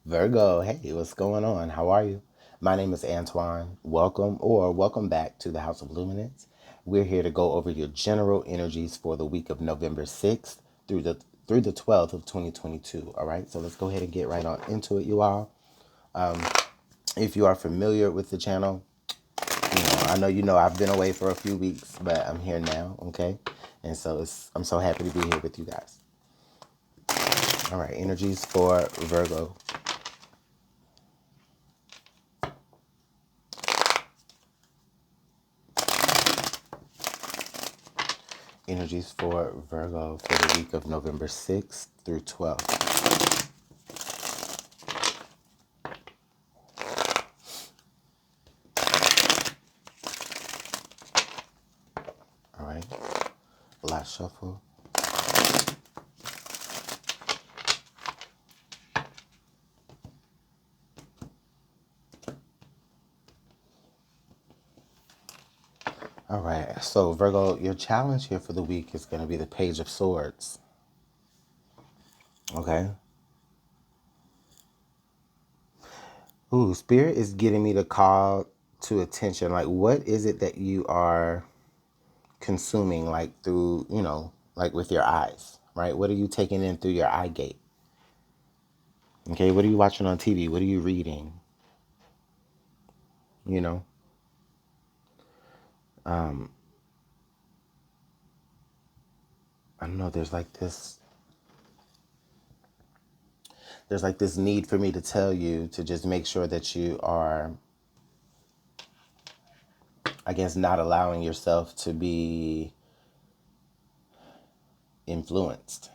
Virgo, hey, what's going on? How are you? My name is Antoine. Welcome back to the House of Luminance. We're here to go over your general energies for the week of November 6th through the 12th of 2022. All right, so let's go ahead and get right on into it, you all. If you are familiar with the channel, I know I've been away for a few weeks, but I'm here now, okay? And so I'm so happy to be here with you guys. All right, energies for Virgo. Energies for Virgo for the week of November 6th through 12th. All right. Last shuffle. All right. So, Virgo, your challenge here for the week is going to be the Page of Swords. Okay. Ooh, Spirit is getting me to call to attention. Like, what is it that you are consuming, like through, like with your eyes, right? What are you taking in through your eye gate? Okay. What are you watching on TV? What are you reading? You know, I don't know. There's like this need for me to tell you to just make sure that you are, I guess, not allowing yourself to be influenced.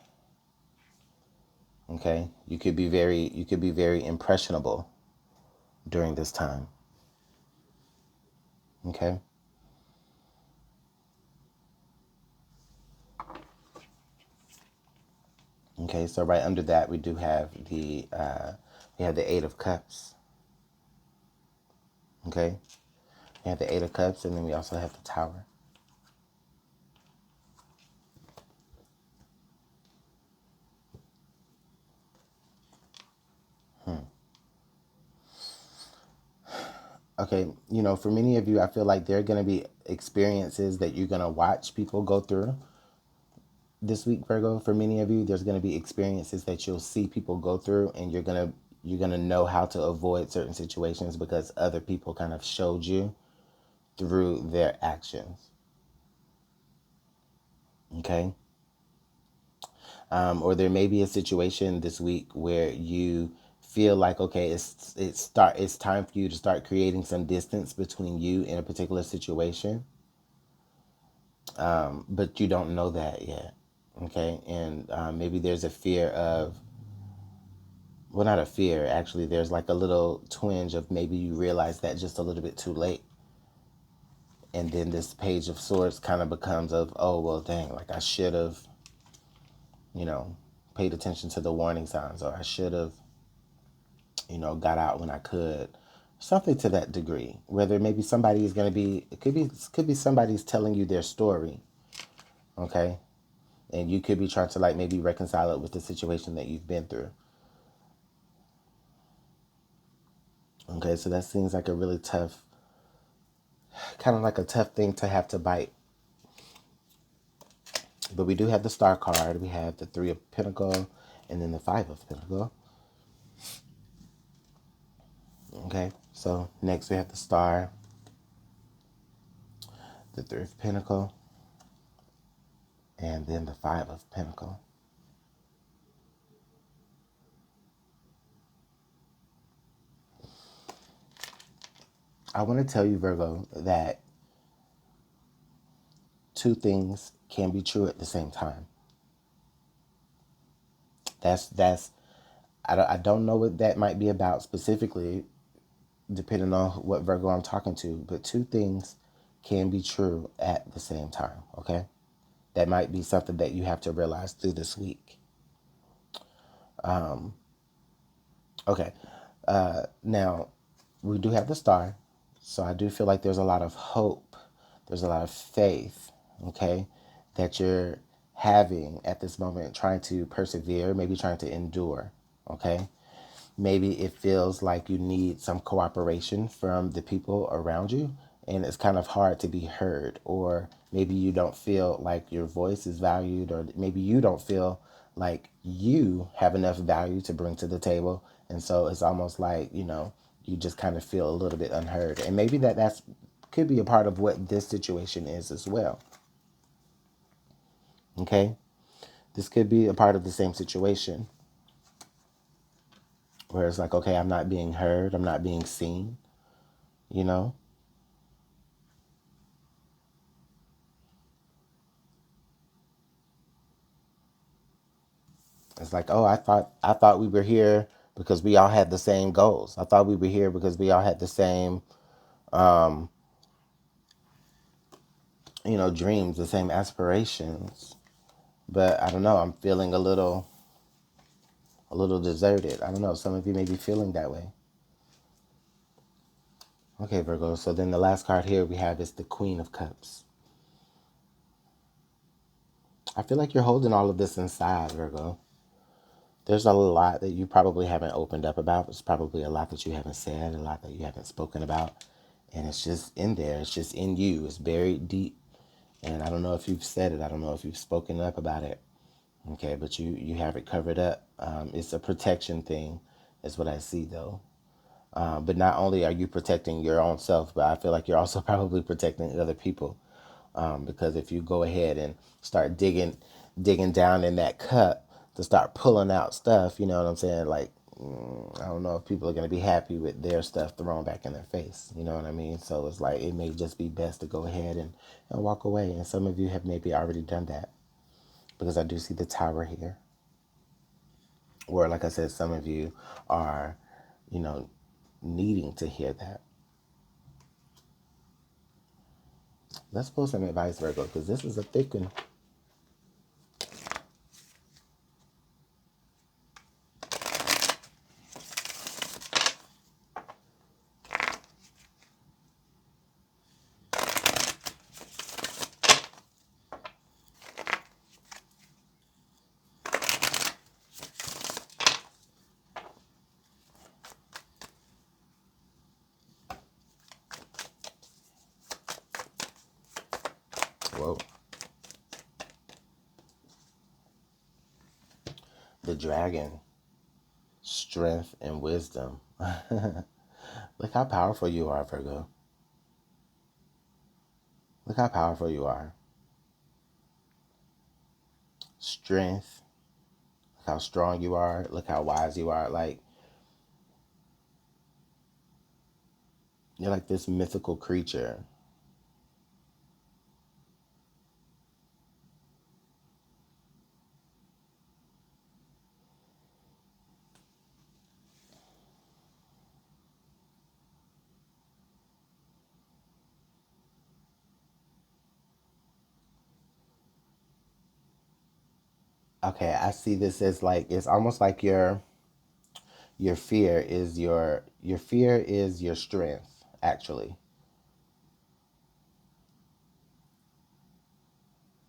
Okay? You could be very impressionable during this time. Okay? Okay, so right under that we do have the 8 of Cups. Okay? We have the 8 of Cups, and then we also have the Tower. Okay, for many of you, I feel like there are going to be experiences that you're going to watch people go through this week, Virgo. For many of you, there's going to be experiences that you'll see people go through, and you're going to know how to avoid certain situations because other people kind of showed you through their actions. Okay? Or there may be a situation this week where you feel like, okay, it's time for you to start creating some distance between you and a particular situation, but you don't know that yet. Okay, and maybe there's a fear of, well, not a fear, actually there's like a little twinge of maybe you realize that just a little bit too late, and then this Page of Swords kind of becomes of, oh well, dang, like I should have, you know paid attention to the warning signs, or I should have, got out when I could. Something to that degree. Whether maybe somebody is going to be, it could be somebody's telling you their story, okay? And you could be trying to like maybe reconcile it with the situation that you've been through. Okay, so that seems like a really tough, kind of like a tough thing to have to bite. But we do have the Star card. We have the Three of Pentacles, and then the Five of Pentacles. Okay, so next we have the Star, the Three of Pentacles, and then the Five of Pentacles. I want to tell you, Virgo, that two things can be true at the same time. That's I don't know what that might be about specifically, depending on what Virgo I'm talking to, but two things can be true at the same time, okay? That might be something that you have to realize through this week. Okay. Now, we do have the Star, so I do feel like there's a lot of hope, there's a lot of faith, okay, that you're having at this moment, trying to persevere, maybe trying to endure, okay? maybe it feels like you need some cooperation from the people around you, and it's kind of hard to be heard, or maybe you don't feel like your voice is valued, or maybe you don't feel like you have enough value to bring to the table. And so it's almost like, you just kind of feel a little bit unheard. And maybe that's could be a part of what this situation is as well. Okay? This could be a part of the same situation where it's like, okay, I'm not being heard, I'm not being seen, you know? It's like, oh, I thought we were here because we all had the same goals. I thought we were here because we all had the same dreams, the same aspirations. But I don't know, I'm feeling a little deserted. I don't know, some of you may be feeling that way. Okay, Virgo, so then the last card here we have is the Queen of Cups. I feel like you're holding all of this inside, Virgo. There's a lot that you probably haven't opened up about. There's probably a lot that you haven't said, a lot that you haven't spoken about. And it's just in there. It's just in you. It's buried deep. And I don't know if you've said it. I don't know if you've spoken up about it. Okay, but you have it covered up. It's a protection thing, is what I see, though. But not only are you protecting your own self, but I feel like you're also probably protecting other people. Because if you go ahead and start digging down in that cup to start pulling out stuff, you know what I'm saying? Like, I don't know if people are going to be happy with their stuff thrown back in their face. You know what I mean? So it's like, it may just be best to go ahead and walk away. And some of you have maybe already done that, because I do see the Tower here. Or like I said, some of you are, you know, needing to hear that. Let's pull some advice, Virgo, because this is a thick one. Whoa. The Dragon. Strength and wisdom. Look how powerful you are, Virgo. Look how powerful you are. Strength. Look how strong you are. Look how wise you are. Like, you're like this mythical creature. Okay, I see this as like, it's almost like your fear is your fear is your strength, actually.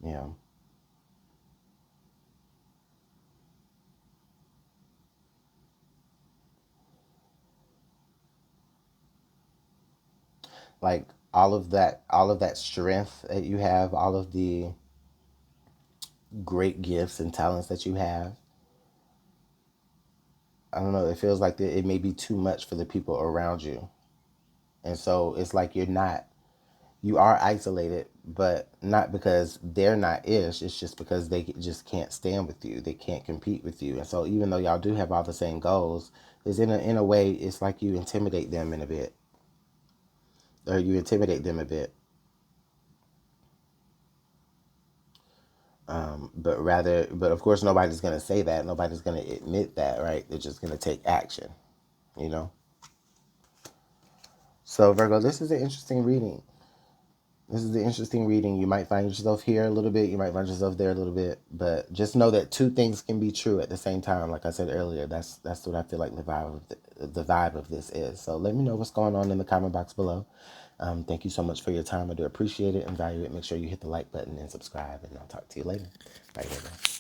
Yeah. Like all of that strength that you have, all of the great gifts and talents that you have. I don't know, it feels like it may be too much for the people around you. And so it's like you are isolated, but not because they're not ish. It's just because they just can't stand with you. They can't compete with you. And so even though y'all do have all the same goals, is in a way, it's like you intimidate them in a bit, or you intimidate them a bit. But of course, nobody's gonna say that. Nobody's gonna admit that, right? They're just gonna take action, you know. So Virgo, this is an interesting reading. This is the interesting reading. You might find yourself here a little bit. You might find yourself there a little bit. But just know that two things can be true at the same time. Like I said earlier, that's what I feel like the vibe of this is. So let me know what's going on in the comment box below. Thank you so much for your time. I do appreciate it and value it. Make sure you hit the like button and subscribe. And I'll talk to you later. Bye, everybody.